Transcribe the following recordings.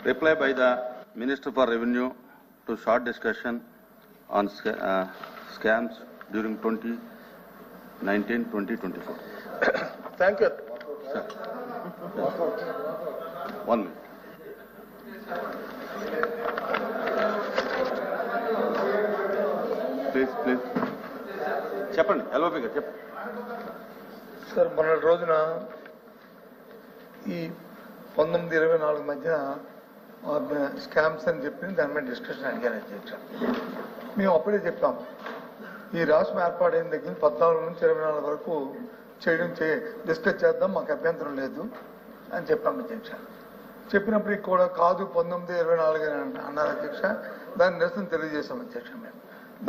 Reply by the Minister for Revenue to short discussion on scams during 2019-2024. Thank you. Sir. 1 minute. Please. చెప్పండి LOP గారు చెప్పండి. Sir మన రోజున ఈ 19-24 మధ్య స్కామ్స్ అని చెప్పి దాని మీద డిస్కషన్ అడిగాను అధ్యక్ష. మేము అప్పుడే చెప్పాం ఈ రాష్ట్రం ఏర్పాటైన దగ్గర 14 నుంచి 24 వరకు డిస్కస్ చేద్దాం, మాకు అభ్యంతరం లేదు అని చెప్పాం అధ్యక్ష. చెప్పినప్పటికి కూడా కాదు 19-24 అన్నారు అధ్యక్ష. దాని నిరసన తెలియజేశాం అధ్యక్ష. మేము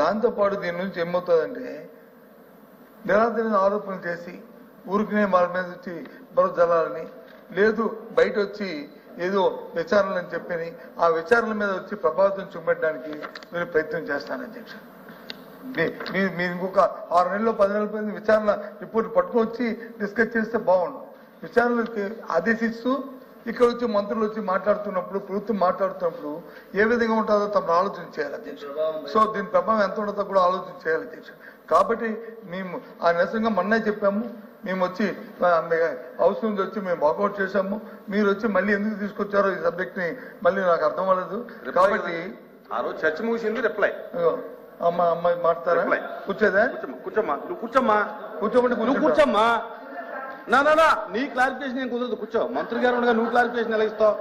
దాంతోపాటు దీని నుంచి ఏమవుతుందంటే నిరాధరణ ఆరోపణలు చేసి ఊరికినే వాళ్ళ మీద వచ్చి బరువు జలాలని లేదు బయట వచ్చి ఏదో విచారణలు అని చెప్పి ఆ విచారణల మీద వచ్చి ప్రభావితం చూపెట్టడానికి మీరు ప్రయత్నం చేస్తాను అధ్యక్ష. మీరు ఇంకొక 6 నెలల్లో 10 నెలల పైన విచారణ రిపోర్ట్ పట్టుకొచ్చి డిస్కస్ చేస్తే బాగుండు. విచారణలకి ఆదేశిస్తూ ఇక్కడ వచ్చి మంత్రులు వచ్చి మాట్లాడుతున్నప్పుడు ప్రభుత్వం మాట్లాడుతున్నప్పుడు ఏ విధంగా ఉంటుందో తమను ఆలోచన చేయాలి అధ్యక్ష. సో దీని ప్రభావం ఎంత ఉంటుందో కూడా ఆలోచన చేయాలి అధ్యక్ష. కాబట్టి మేము ఆ నిరసనగా మొన్నే చెప్పాము. మేము వచ్చి హౌస్ నుంచి వచ్చి మేము వాకౌట్ చేశాము. మీరు వచ్చి మళ్ళీ ఎందుకు తీసుకొచ్చారో ఈ సబ్జెక్ట్ ని మళ్ళీ నాకు అర్థం అవ్వలేదు. కాబట్టి ఆ రోజు చర్చ ముగిసింది. రిప్లై అమ్మాయి మాట్లాడతారా? కూర్చోదా? కూర్చోమ్మా. నువ్వు కూర్చోమ్మా. కూర్చోమంటే కూర్చోమ్మా. నా నీ క్లారిఫికేషన్ ఏం కుదరదు. కూర్చో. మంత్రి గారు ఉండగా నువ్వు క్లారిఫికేషన్ ఎలా ఇస్తావు?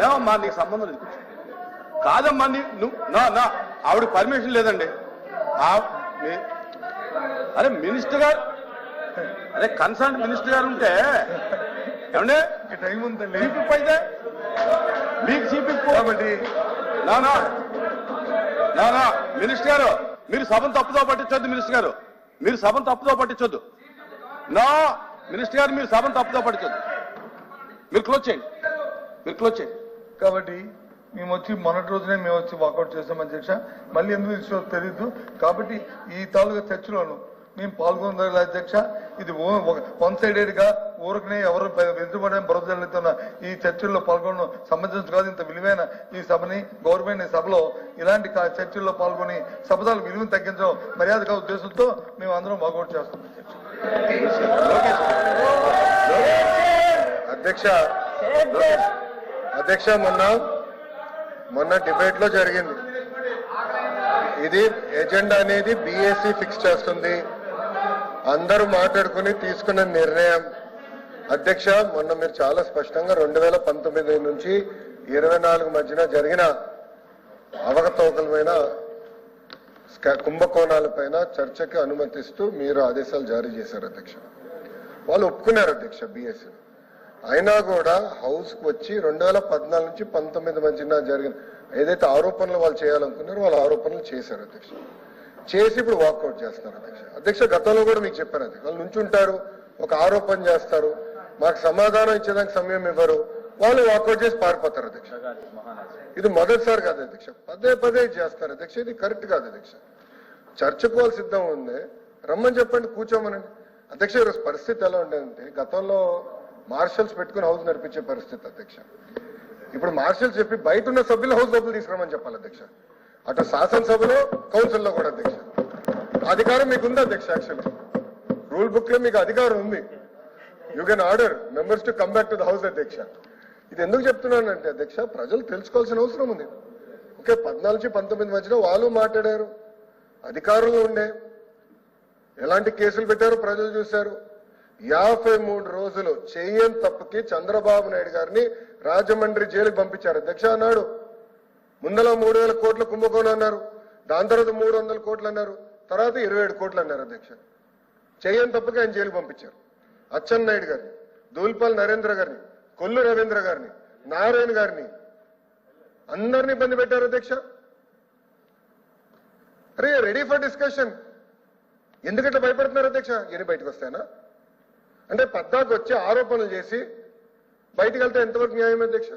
లేవమ్మా, నీకు సంబంధం లేదు. కూర్చో. కాదమ్మా నువ్వు నా ఆవిడ పర్మిషన్ లేదండి. అరే మినిస్టర్ గారు, అరే కన్సర్న్ మినిస్టర్ గారు ఉంటే ఏమంటే టైం ఉందండి. చీపిప్ అయితే మీకు చీపిప్ కాబట్టి నా మినిస్టర్ గారు మీరు సభను తప్పుదో పట్టించొద్దు. మినిస్టర్ గారు మీరు సభను తప్పుదో పట్టించొద్దు. నా మినిస్టర్ గారు మీరు సభను తప్పుదో పట్టించొద్దు. మీరు క్లోజ్ చేయండి. కాబట్టి మేము వచ్చి మొన్నటి రోజునే మేము వచ్చి వాకౌట్ చేస్తాం అధ్యక్ష. మళ్ళీ ఎందుకు తీసుకో తెలియదు. కాబట్టి ఈ తాలూకా చర్చలోను మేము పాల్గొనలేదు అధ్యక్ష. ఇది 1 సైడెడ్ గా ఊరికనే ఎవరు వెంటబడే బరోజుతున్న ఈ చర్చల్లో పాల్గొనడం సంబంధించి కాదు. ఇంత విలువైన ఈ సభని గౌరవమైన సభలో ఇలాంటి చర్చల్లో పాల్గొని సభదాల విలువను తగ్గించడం మర్యాదగా ఉద్దేశంతో మేము అందరం వాకౌట్ చేస్తాం అధ్యక్ష. అధ్యక్ష మొన్న డిబేట్ లో జరిగింది. ఇది ఎజెండా అనేది బీఏసీ ఫిక్స్ చేస్తుంది. అందరూ మాట్లాడుకుని తీసుకున్న నిర్ణయం. అధ్యక్ష మొన్న మీరు చాలా స్పష్టంగా 2019 నుంచి 24 మధ్యన జరిగిన అవకతవకలపైన కుంభకోణాలపైన చర్చకి అనుమతిస్తూ మీరు ఆదేశాలు జారీ చేశారు అధ్యక్ష. వాళ్ళు ఒప్పుకున్నారు అధ్యక్ష బీఎస్సీ. అయినా కూడా హౌస్ కు వచ్చి 2014 నుంచి 19 మధ్యన జరిగిన ఏదైతే ఆరోపణలు వాళ్ళు చేయాలనుకున్నారో వాళ్ళ ఆరోపణలు చేశారు అధ్యక్ష. చేసి ఇప్పుడు వాకౌట్ చేస్తున్నారు అధ్యక్ష. అధ్యక్ష గతంలో కూడా మీకు చెప్పారు అధ్యక్ష. వాళ్ళు నుంచుంటారు, ఒక ఆరోపణ చేస్తారు, మాకు సమాధానం ఇచ్చేదానికి సమయం ఇవ్వరు, వాళ్ళు వాకౌట్ చేసి పారిపోతారు అధ్యక్ష. ఇది మొదటిసారి కాదు అధ్యక్ష, పదే చేస్తారు అధ్యక్ష. ఇది కరెక్ట్ కాదు అధ్యక్ష. చర్చకు వాళ్ళు సిద్ధం ఉంది, రమ్మని చెప్పండి, కూర్చోమనండి అధ్యక్ష. ఈరోజు పరిస్థితి ఎలా ఉండేదంటే గతంలో మార్షల్స్ పెట్టుకుని హౌస్ నడిపించే పరిస్థితి అధ్యక్ష. ఇప్పుడు మార్షల్స్ చెప్పి బయట ఉన్న సభ్యులు హౌస్ లోపల తీసుకురామని చెప్పాలి అధ్యక్ష. అటు శాసనసభలో కౌన్సిల్లో కూడా అధ్యక్ష. అధికారం మీకు ఉంది అధ్యక్ష. యాక్చువల్లీ రూల్ బుక్ లో మీకు అధికారం ఉంది. You can order members to come back to the house అధ్యక్ష. ఇది ఎందుకు చెప్తున్నానంటే అధ్యక్ష, ప్రజలు తెలుసుకోవాల్సిన అవసరం ఉంది. ఓకే, 14 నుంచి 19 మధ్యలో వాళ్ళు మాట్లాడారు, అధికారులు ఉండే, ఎలాంటి కేసులు పెట్టారో ప్రజలు చూశారు. 53 రోజులు చేయని తప్పుకి చంద్రబాబు నాయుడు గారిని రాజమండ్రి జైలుకి పంపించారు అధ్యక్ష. అన్నాడు ముందల 3000 కోట్ల కుంభకోణం అన్నారు, దాని తర్వాత 300 కోట్లు అన్నారు, తర్వాత 27 కోట్లు అన్నారు అధ్యక్ష. చేయని తప్పుకి ఆయన జైలుకి పంపించారు. అచ్చెన్నాయుడు గారిని, దూల్పల్ నరేంద్ర గారిని, కొల్లు రవీంద్ర గారిని, నారాయణ గారిని అందరినీ ఇబ్బంది పెట్టారు అధ్యక్ష. అరే రెడీ ఫర్ డిస్కషన్. ఎందుకంటే భయపడుతున్నారు అధ్యక్ష? ఎన్ని బయటకు వస్తాయనా అంటే పద్దాకు వచ్చి ఆరోపణలు చేసి బయటకు వెళ్తే ఎంతవరకు న్యాయం అధ్యక్ష?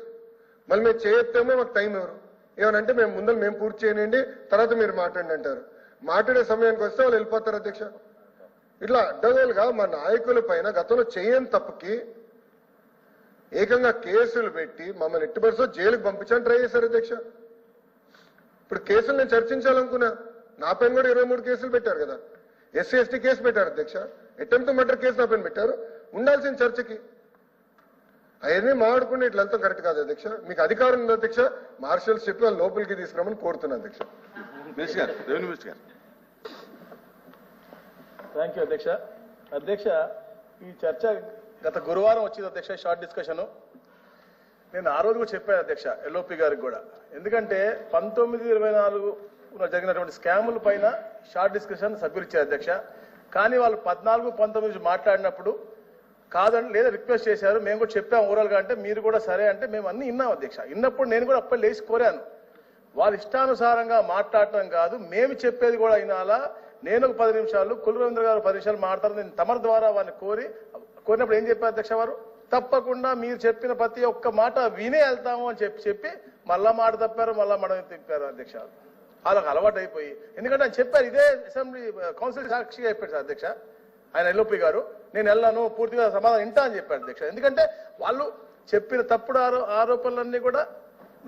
మళ్ళీ మేము చేయొత్తేమో మాకు టైం ఎవరు ఏమనంటే మేము పూర్తి చేయనండి, తర్వాత మీరు మాట్లాడండి అంటారు. మాట్లాడే సమయానికి వస్తే వాళ్ళు వెళ్ళిపోతారు అధ్యక్ష. ఇట్లా అడ్డగోలుగా మా నాయకుల పైన గతంలో చేయని తప్పుకి ఏకంగా కేసులు పెట్టి మమ్మల్ని ఎట్టి పరిస్థితుల్లో జైలుకు పంపించని ట్రై చేశారు అధ్యక్ష. ఇప్పుడు కేసులు నేను చర్చించాలనుకున్నా, నా పైన కూడా 23 కేసులు పెట్టారు కదా. ఎస్సీ ఎస్టీ కేసు పెట్టారు అధ్యక్ష, అటెంప్ట్ మర్డర్ కేసు నా పైన పెట్టారు. ఉండాల్సిన చర్చకి అవన్నీ మాట్లాడుకుంటే ఇట్లంతా కరెక్ట్ కాదు అధ్యక్ష. మీకు అధికారం ఉంది అధ్యక్ష, మార్షల్స్ చెప్పి వాళ్ళు లోపలికి తీసుకురామని కోరుతున్నా అధ్యక్ష. మినిస్టర్ గారు, రెవెన్యూ మినిస్టర్ గారు. థ్యాంక్ యూ అధ్యక్ష. అధ్యక్ష, ఈ చర్చ గత గురువారం వచ్చింది అధ్యక్ష, షార్ట్ డిస్కషన్. నేను ఆ రోజు కూడా చెప్పాను అధ్యక్ష ఎల్ఓపి గారికి కూడా. ఎందుకంటే 19-24 జరిగినటువంటి స్కాముల పైన షార్ట్ డిస్కషన్ సభ్యులు ఇచ్చారు అధ్యక్ష. కానీ వాళ్ళు 14-19 మాట్లాడినప్పుడు కాదని లేదా రిక్వెస్ట్ చేశారు. మేము కూడా చెప్పాము ఓవరాల్గా. అంటే మీరు కూడా సరే అంటే మేము అన్ని విన్నాం అధ్యక్ష. విన్నప్పుడు నేను కూడా అప్పుడు లేచి కోరాను, వాళ్ళు ఇష్టానుసారంగా మాట్లాడటం కాదు, మేము చెప్పేది కూడా వినాలా. నేను ఒక 10 నిమిషాలు, కుల రవీంద్ర గారు 10 నిమిషాలు మాట్లాడతారు. నేను తమరి ద్వారా వారిని కోరినప్పుడు ఏం చెప్పారు అధ్యక్ష వారు, తప్పకుండా మీరు చెప్పిన ప్రతి ఒక్క మాట వినే వెళ్తాము అని చెప్పి మళ్ళా మాట తప్పారు, మళ్ళా మాట తిప్పారు అధ్యక్ష. వాళ్ళకి అలవాటు అయిపోయి, ఎందుకంటే ఆయన చెప్పారు, ఇదే అసెంబ్లీ కౌన్సిల్ సాక్షిగా చెప్పారు సార్ అధ్యక్ష ఆయన ఎల్ఓపి గారు, నేను వెళ్ళాను పూర్తిగా సమాధానం వింటా అని చెప్పారు అధ్యక్ష. ఎందుకంటే వాళ్ళు చెప్పిన తప్పుడు ఆరోపణలన్నీ కూడా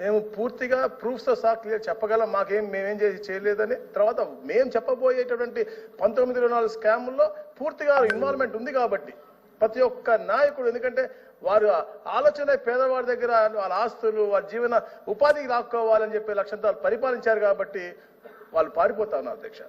మేము పూర్తిగా ప్రూఫ్స్తో సహా క్లియర్ చెప్పగలం, మేమేం చేయలేదని. తర్వాత మేము చెప్పబోయేటటువంటి 19-24 స్కాముల్లో పూర్తిగా ఇన్వాల్వ్మెంట్ ఉంది కాబట్టి ప్రతి ఒక్క నాయకుడు, ఎందుకంటే వారు ఆలోచన పేదవాడి దగ్గర వాళ్ళ ఆస్తులు, వాళ్ళ జీవన ఉపాధికి రాక్కోవాలని చెప్పే లక్ష్యంతో పరిపాలించారు కాబట్టి వాళ్ళు పారిపోతా ఉన్నారు అధ్యక్ష.